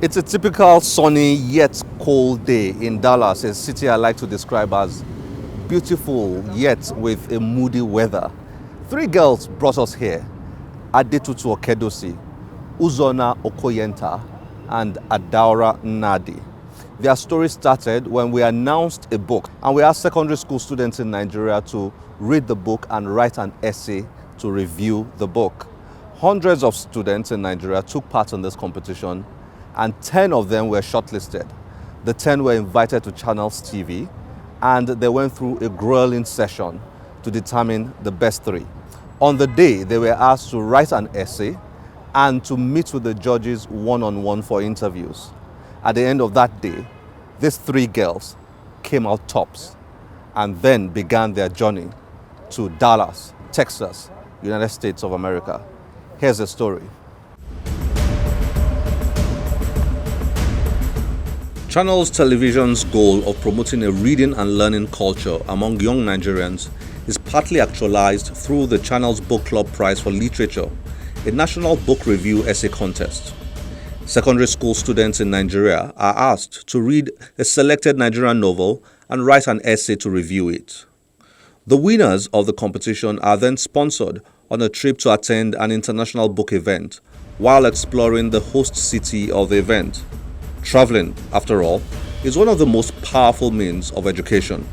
It's a typical sunny yet cold day in Dallas, a city I like to describe as beautiful yet with a moody weather. Three girls brought us here: Adetutu Okedosi, Uzona Okoyenta, and Adaura Nadi. Their story started when we announced a book and we asked secondary school students in Nigeria to read the book and write an essay to review the book. Hundreds of students in Nigeria took part in this competition and 10 of them were shortlisted. The 10 were invited to Channels TV and they went through a grueling session to determine the best three. On the day, they were asked to write an essay and to meet with the judges one-on-one for interviews. At the end of that day, these three girls came out tops and then began their journey to Dallas, Texas, United States of America. Here's the story. Channels Television's goal of promoting a reading and learning culture among young Nigerians is partly actualized through the Channels Book Club Prize for Literature, a national book review essay contest. Secondary school students in Nigeria are asked to read a selected Nigerian novel and write an essay to review it. The winners of the competition are then sponsored on a trip to attend an international book event while exploring the host city of the event. Traveling, after all, is one of the most powerful means of education.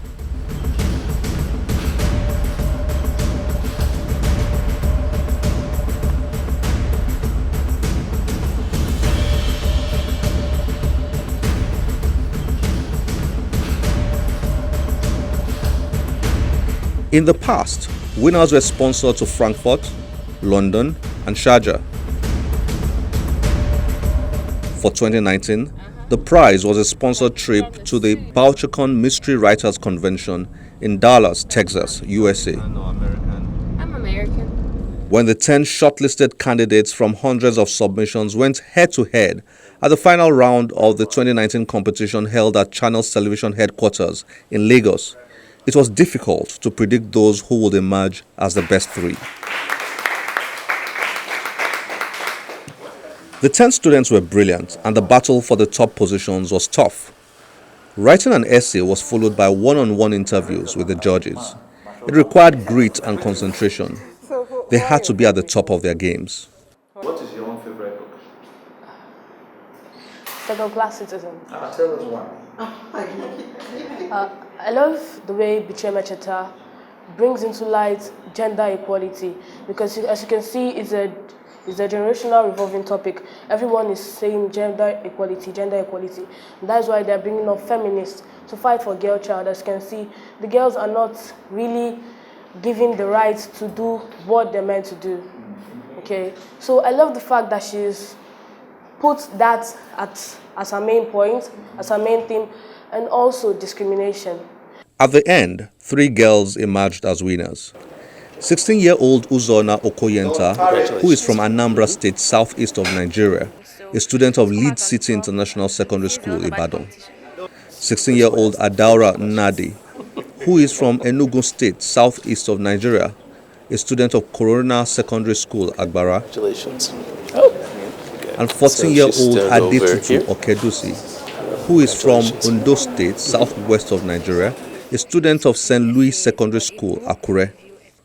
In the past, winners were sponsored to Frankfurt, London, and Sharjah. For 2019, the prize was a sponsored trip to the Bouchercon Mystery Writers Convention in Dallas, Texas, USA. I'm American. When the 10 shortlisted candidates from hundreds of submissions went head-to-head at the final round of the 2019 competition held at Channels Television headquarters in Lagos, it was difficult to predict those who would emerge as the best three. The 10 students were brilliant and the battle for the top positions was tough. Writing an essay was followed by one-on-one interviews with the judges. It required grit and concentration. They had to be at the top of their games. What is your own favorite book? Second class citizen. Tell us one. I love the way Bouchercon brings into light gender equality because, as you can see, it's a generational revolving topic. Everyone is saying gender equality, gender equality. And that's why they're bringing up feminists to fight for girl child. As you can see, the girls are not really given the right to do what they're meant to do. Okay, so I love the fact that she's put that as her main point, as her main theme, and also discrimination. At the end, three girls emerged as winners. 16-year-old Uzona Okoyenta, who is from Anambra State, southeast of Nigeria, a student of Lead City International Secondary School, Ibadan. 16-year-old Adaura Nadi, who is from Enugu State, southeast of Nigeria, a student of Corona Secondary School, Agbara. Congratulations. And 14-year-old Adetutu Okedosi, who is from Ondo State, southwest of Nigeria, a student of St. Louis Secondary School, Akure.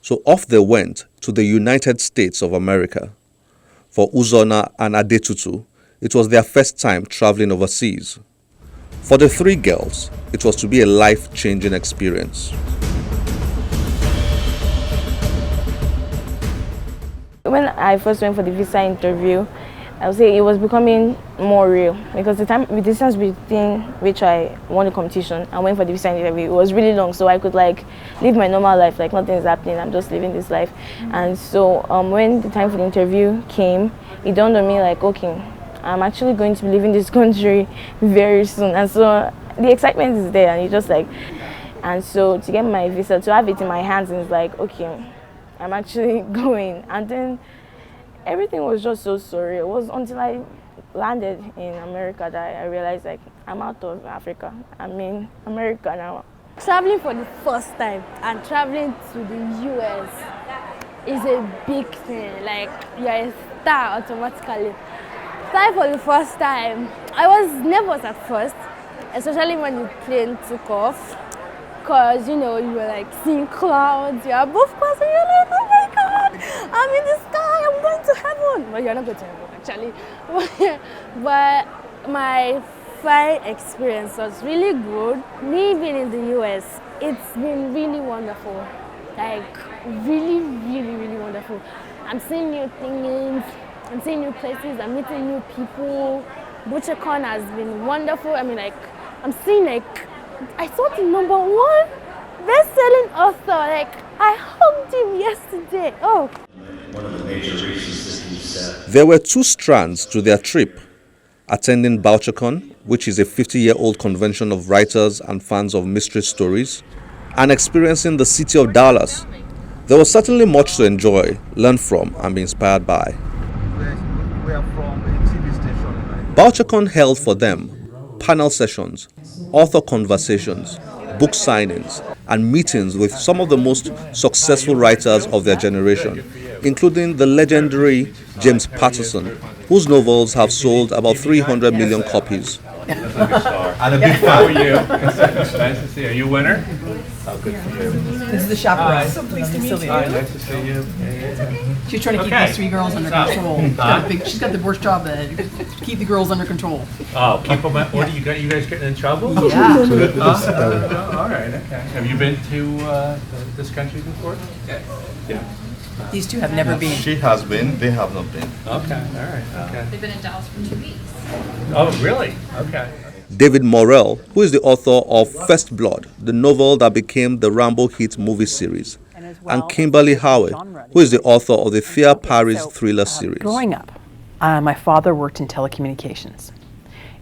So off they went to the United States of America. For Uzona and Adetutu, it was their first time traveling overseas. For the three girls, it was to be a life-changing experience. When I first went for the visa interview, I would say it was becoming more real because the distance between which I won the competition and went for the visa interview, it was really long. So I could live my normal life, like nothing is happening. I'm just living this life. And so when the time for the interview came, it dawned on me okay, I'm actually going to be leaving this country very soon. And so the excitement is there, and it's just and so to get my visa, to have it in my hands, and it's okay, I'm actually going. And then everything was just so surreal. It was until I landed in America that I realized I'm out of Africa. I'm in America now. Traveling for the first time and traveling to the US is a big thing. You're a star automatically. Fly for the first time. I was nervous at first, especially when the plane took off. Because, you know, you were like seeing clouds, you're above clouds, and you're like, oh my God, I'm in the sky, I'm going to heaven. Well, you're not going to heaven, actually. But my flight experience was really good. Me being in the US, it's been really wonderful. Like, really, really, really wonderful. I'm seeing new things, I'm seeing new places, I'm meeting new people. Bouchercon has been wonderful. I mean, like, I'm seeing, like, I saw the #1 best-selling author. Like, I hugged him yesterday. Oh. One of the major reasons this can be said. There were two strands to their trip: attending Bouchercon, which is a 50-year-old convention of writers and fans of mystery stories, and experiencing the city of Dallas. There was certainly much to enjoy, learn from, and be inspired by. We are from a TV station. Bouchercon held for them panel sessions, author conversations, book signings, and meetings with some of the most successful writers of their generation, including the legendary James Patterson, whose novels have sold about 300 million copies. And a big fan. How are you? Nice to see you. Are you a winner? Oh, good for you. This is the chaperone. So pleased to meet you. Hi, nice to see you. She's trying to keep these 3 girls under control. She's got the worst job to keep the girls under control. Oh, keep them. What do you got? You guys getting in trouble? Yeah. All right. Okay. Have you been to this country before? Yeah. These two have never been. She has been, they have not been. Okay. All right. Okay. They've been in Dallas for 2 weeks. Oh, really? Okay. David Morrell, who is the author of First Blood, the novel that became the Rambo hit movie series, and Kimberly Howard, who is the author of the Fear Paris thriller series. Growing up, my father worked in telecommunications.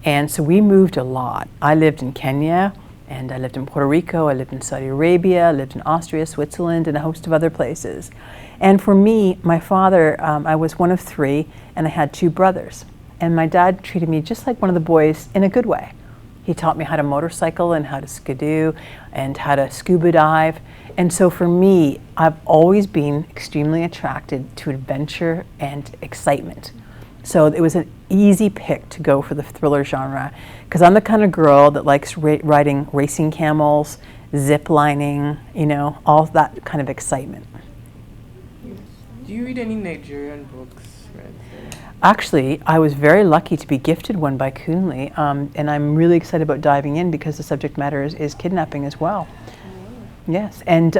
And so we moved a lot. I lived in Kenya, and I lived in Puerto Rico, I lived in Saudi Arabia, I lived in Austria, Switzerland, and a host of other places. And for me, my father, I was one of 3, and I had 2 brothers. And my dad treated me just like one of the boys in a good way. He taught me how to motorcycle and how to skidoo and how to scuba dive. And so for me, I've always been extremely attracted to adventure and excitement. So it was an easy pick to go for the thriller genre, because I'm the kind of girl that likes riding racing camels, zip lining, you know, all that kind of excitement. Do you read any Nigerian books? Actually, I was very lucky to be gifted one by Coonley, and I'm really excited about diving in because the subject matter is kidnapping as well. Yes, and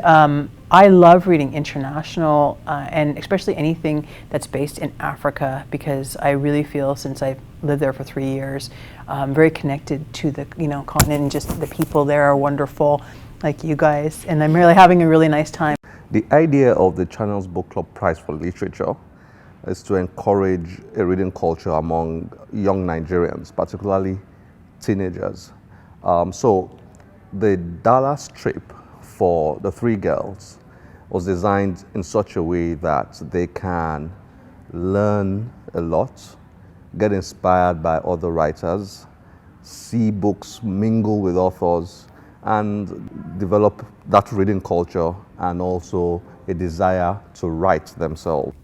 I love reading international and especially anything that's based in Africa, because I really feel, since I've lived there for 3 years, very connected to the continent, and just the people there are wonderful, like you guys, and I'm really having a really nice time. The idea of the Channels Book Club Prize for Literature is to encourage a reading culture among young Nigerians, particularly teenagers. So the Dallas trip for the 3 girls was designed in such a way that they can learn a lot, get inspired by other writers, see books, mingle with authors, and develop that reading culture and also a desire to write themselves.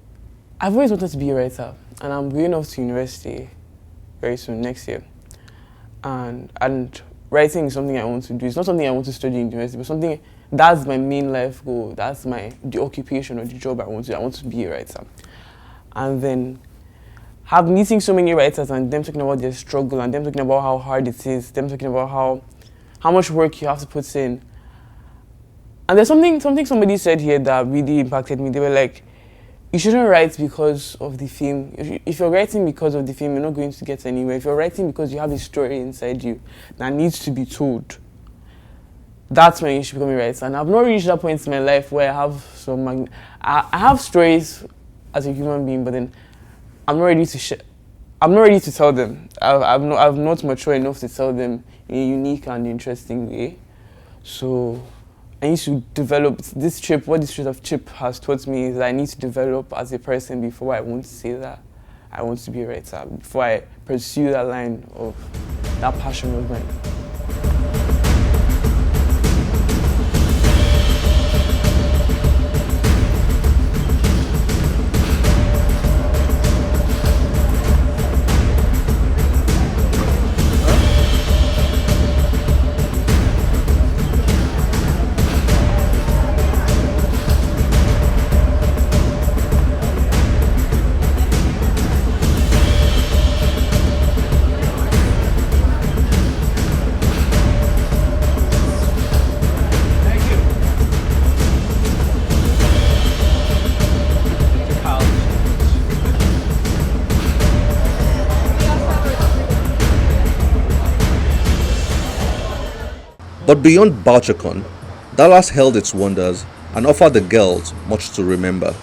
I've always wanted to be a writer, and I'm going off to university very soon, next year. And writing is something I want to do. It's not something I want to study in university, but something that's my main life goal. That's the occupation or the job I want to do. I want to be a writer. And then have meeting so many writers and them talking about their struggle and them talking about how hard it is, them talking about how much work you have to put in. And there's something somebody said here that really impacted me. They were like, you shouldn't write because of the theme. If you're writing because of the theme, you're not going to get anywhere. If you're writing because you have a story inside you that needs to be told, that's when you should become a writer. And I've not reached that point in my life where I have I have stories as a human being, but then I'm not ready to I'm not ready to tell them. I'm not mature enough to tell them in a unique and interesting way. So I need to develop this trip. What this trip has taught me is that I need to develop as a person before I want to say that I want to be a writer, before I pursue that line of that passion of mine. But beyond Bouchercon, Dallas held its wonders and offered the girls much to remember.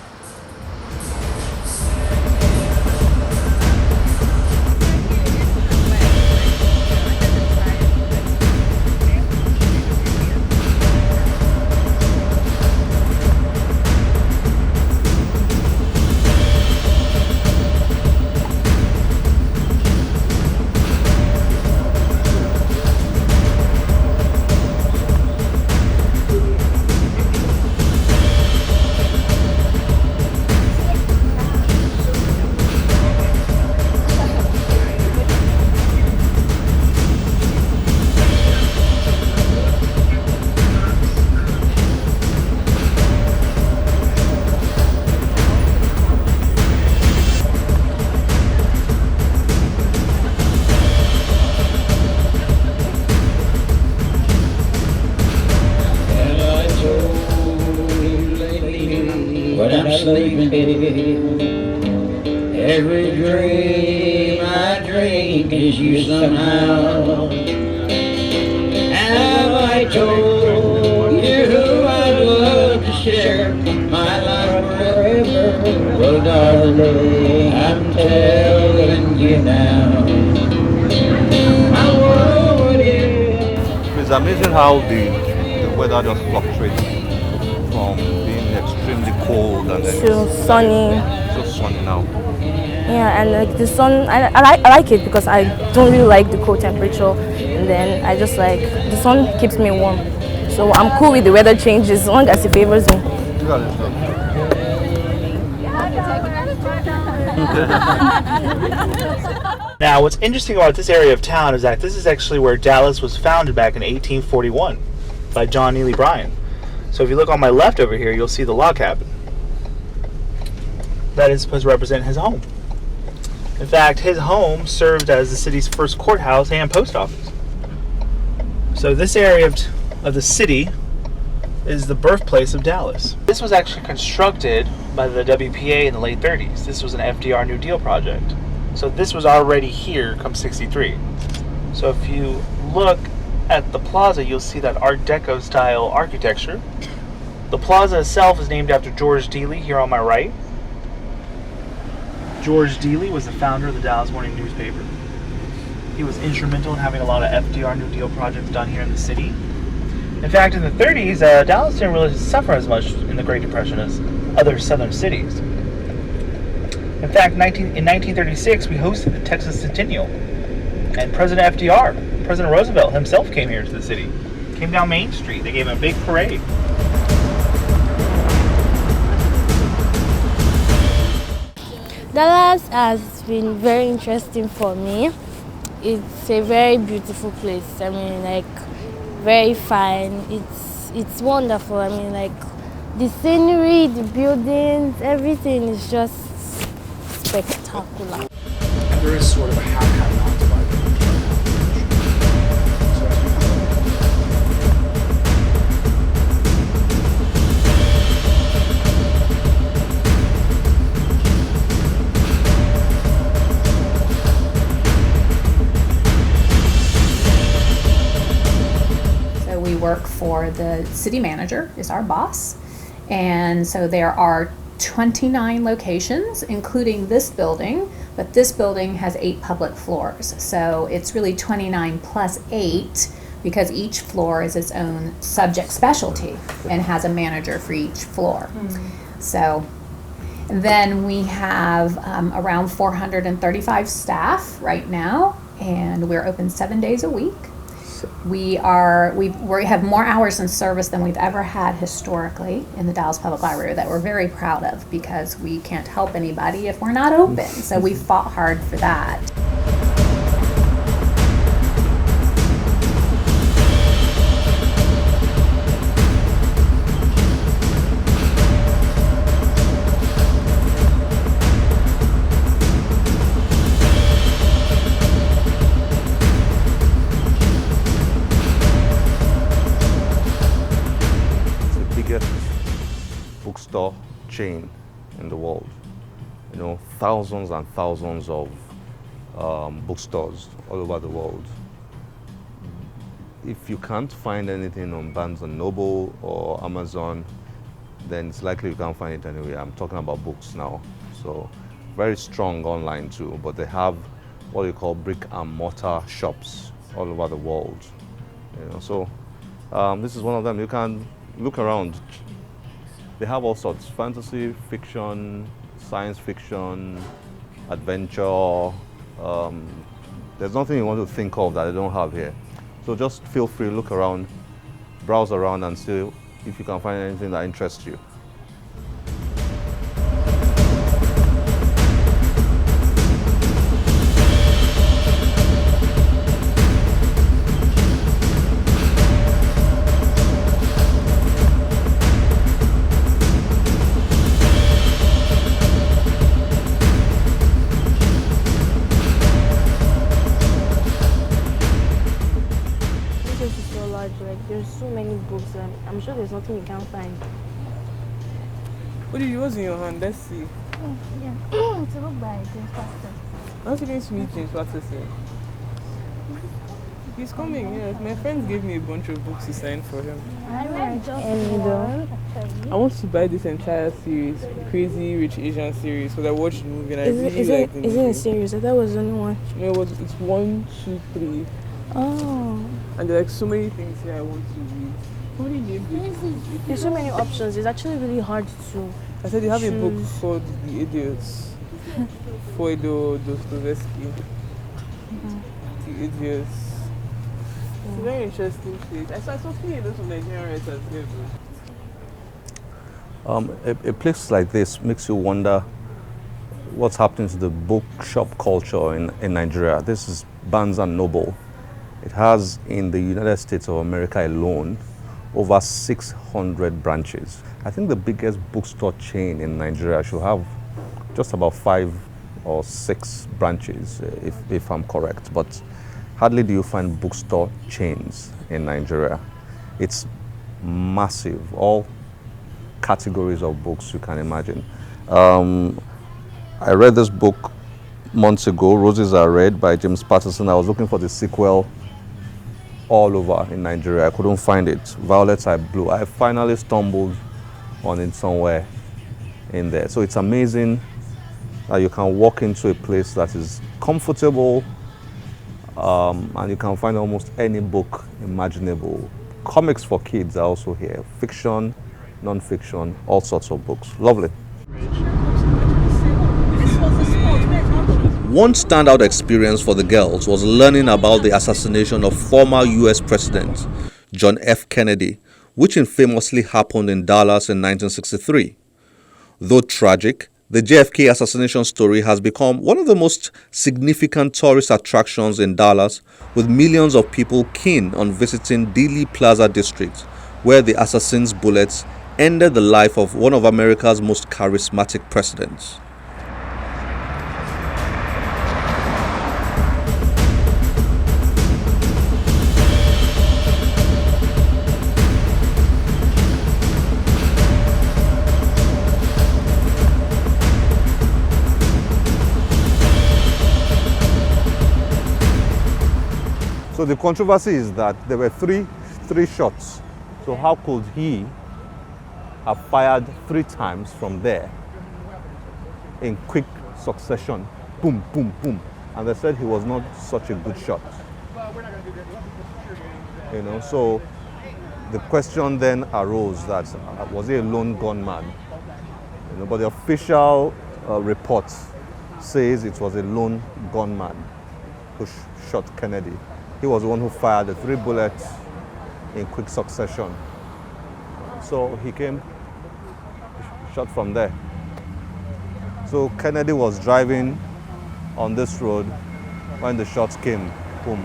When I'm sleeping, every dream I dream is you somehow. Have I told you who I'd love to share my life forever? Well, darling, I'm telling you now. My world is. It's amazing how the weather just fluctuates from being extremely cold and then So sunny. so sunny now. Yeah, and like the sun, I like it because I don't really like the cold temperature, and then I just like the sun keeps me warm. So I'm cool with the weather changes as long as it favors me. Look at this stuff. Now, what's interesting about this area of town is that this is actually where Dallas was founded back in 1841 by John Neely Bryan. So if you look on my left over here, you'll see the log cabin. That is supposed to represent his home. In fact, his home served as the city's first courthouse and post office. So this area of the city is the birthplace of Dallas. This was actually constructed by the WPA in the late 30s. This was an FDR New Deal project. So this was already here come 63. So if you look at the plaza, you'll see that Art Deco style architecture. The plaza itself is named after George Dealey here on my right. George Dealey was the founder of the Dallas Morning newspaper. He was instrumental in having a lot of FDR New Deal projects done here in the city. In fact, in the 30s, Dallas didn't really suffer as much in the Great Depression as other southern cities. In fact, in 1936, we hosted the Texas Centennial, and President FDR, President Roosevelt himself came here to the city. Came down Main Street. They gave him a big parade. Dallas has been very interesting for me. It's a very beautiful place. I mean, like, very fine. It's wonderful. I mean, like, the scenery, the buildings, everything is just spectacular. And there is sort of a have-not divide. We work for the city manager, is our boss, and so there are 29 locations, including this building, but this building has 8 public floors, so it's really 29 plus 8 because each floor is its own subject specialty and has a manager for each floor. So then we have around 435 staff right now, and we're open 7 days a week. We have more hours in service than we've ever had historically in the Dallas Public Library that we're very proud of because we can't help anybody if we're not open. So we fought hard for that. Bookstore chain in the world. You know, thousands and thousands of bookstores all over the world. if you can't find anything on Barnes & Noble or Amazon, then it's likely you can't find it anywhere. I'm talking about books now. So very strong online too, but they have what you call brick and mortar shops all over the world. So this is one of them. You can look around. They have all sorts: fantasy, fiction, science fiction, adventure. There's nothing you want to think of that they don't have here. So just feel free, look around, browse around, and see if you can find anything that interests you. There's so many books and I'm sure there's nothing you can't find. What's in your hand? Let's see. Oh, yeah. It's a book by James Pastor. I'm also going to meet James Pastor soon. He's coming, yes. My friends gave me a bunch of books to sign for him. I read just one, actually. I want to buy this entire series, Crazy Rich Asian series, because I watched the movie and I really liked the movie. Is it a series? I thought it was only one. No, it's 1, 2, 3. Oh. And there are like so many things here I want to read. Somebody named it. There's so many options. It's actually really hard to I said you have choose. a book called The Idiots. Fyodor Dostoevsky. The Idiots. It's a very interesting place. I saw something a lot of Nigerian writers there. A place like this makes you wonder what's happening to the bookshop culture in Nigeria. This is Barnes & Noble. It has, in the United States of America alone, over 600 branches. I think the biggest bookstore chain in Nigeria should have just about 5 or 6 branches, if I'm correct. But hardly do you find bookstore chains in Nigeria. It's massive, all categories of books you can imagine. I read this book months ago, Roses Are Red by James Patterson. I was looking for the sequel all over in Nigeria. I couldn't find it. Violets Are Blue. I finally stumbled on it somewhere in there. So it's amazing that you can walk into a place that is comfortable and you can find almost any book imaginable. Comics for kids are also here. Fiction, non-fiction, all sorts of books. Lovely. One standout experience for the girls was learning about the assassination of former US President John F. Kennedy, which infamously happened in Dallas in 1963. Though tragic, the JFK assassination story has become one of the most significant tourist attractions in Dallas, with millions of people keen on visiting Dealey Plaza District, where the assassin's bullets ended the life of one of America's most charismatic presidents. So the controversy is that there were three shots. So how could he have fired 3 times from there in quick succession? Boom, boom, boom. And they said he was not such a good shot. So the question then arose that was he a lone gunman? But the official report says it was a lone gunman who shot Kennedy. He was the one who fired the 3 bullets in quick succession. So he came, shot from there. So Kennedy was driving on this road when the shots came. Boom.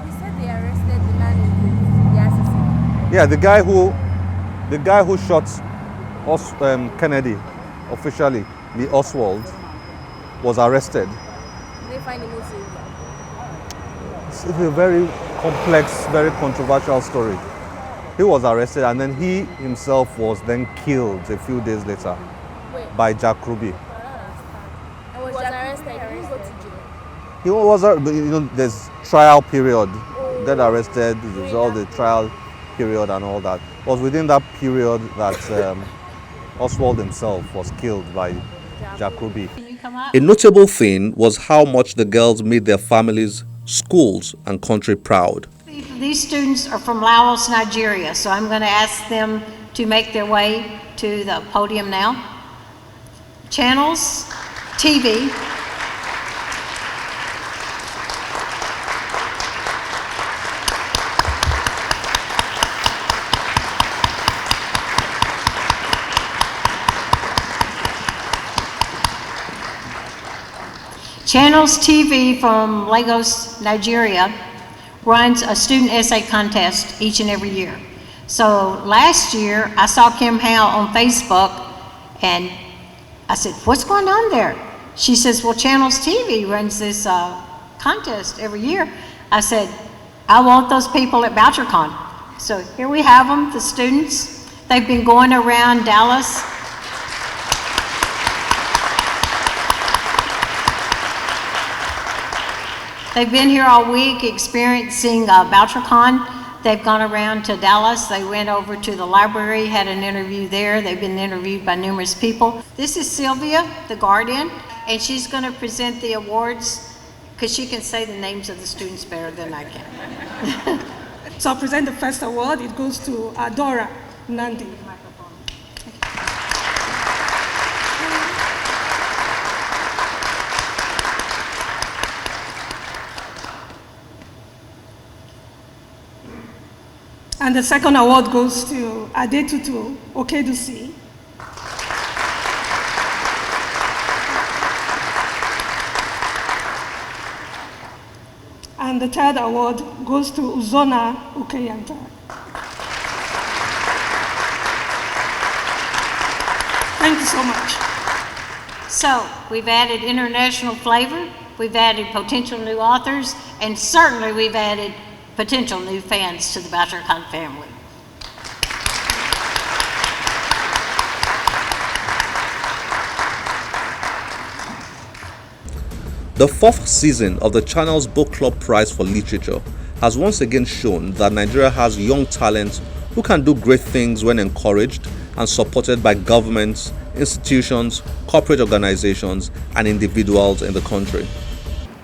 You said they arrested the man, the assassin. Yeah, the guy who shot Kennedy officially, the Oswald, was arrested. Did they find him also? It's a very complex, very controversial story. He was arrested and then he himself was then killed a few days later by Jack Ruby. I was arrested. He didn't go to jail. He was, there's trial period then arrested. There's all the trial period and all that. It was within that period that Oswald himself was killed by Jacobi. A notable thing was how much the girls made their families, schools, and country proud. These students are from Laos, Nigeria, so I'm going to ask them to make their way to the podium now. Channels, TV. Channels TV from Lagos, Nigeria, runs a student essay contest each and every year. So last year, I saw Kim Howe on Facebook, and I said, what's going on there? She says, well, Channels TV runs this contest every year. I said, I want those people at Bouchercon. So here we have them, the students. They've been going around Dallas. They've been here all week experiencing Bouchercon. They've gone around to Dallas. They went over to the library, had an interview there. They've been interviewed by numerous people. This is Sylvia, the guardian, and she's going to present the awards because she can say the names of the students better than I can. So I'll present the first award. It goes to Dora Nandi. And the second award goes to Adetutu Okedusi. And the third award goes to Uzona Ukeyanta. Thank you so much. So we've added international flavor, we've added potential new authors, and certainly we've added potential new fans to the Bouchercon family. The fourth season of the channel's Book Club Prize for Literature has once again shown that Nigeria has young talent who can do great things when encouraged and supported by governments, institutions, corporate organizations, and individuals in the country.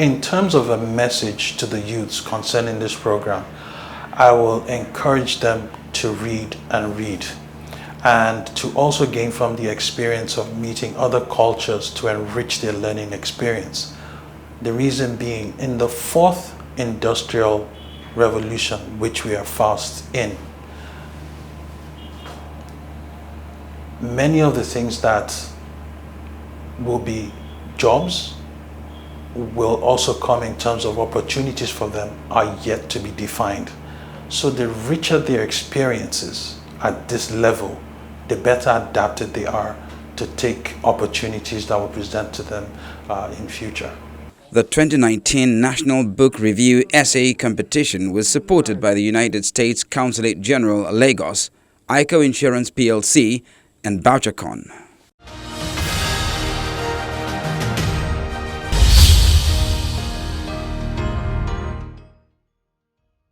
In terms of a message to the youths concerning this program, I will encourage them to read and to also gain from the experience of meeting other cultures to enrich their learning experience. The reason being, in the fourth industrial revolution, which we are fast in, many of the things that will be jobs will also come in terms of opportunities for them are yet to be defined. So the richer their experiences at this level, the better adapted they are to take opportunities that will present to them in future. The 2019 National Book Review Essay Competition was supported by the United States Consulate General, Lagos, ICO Insurance PLC, and Bouchercon.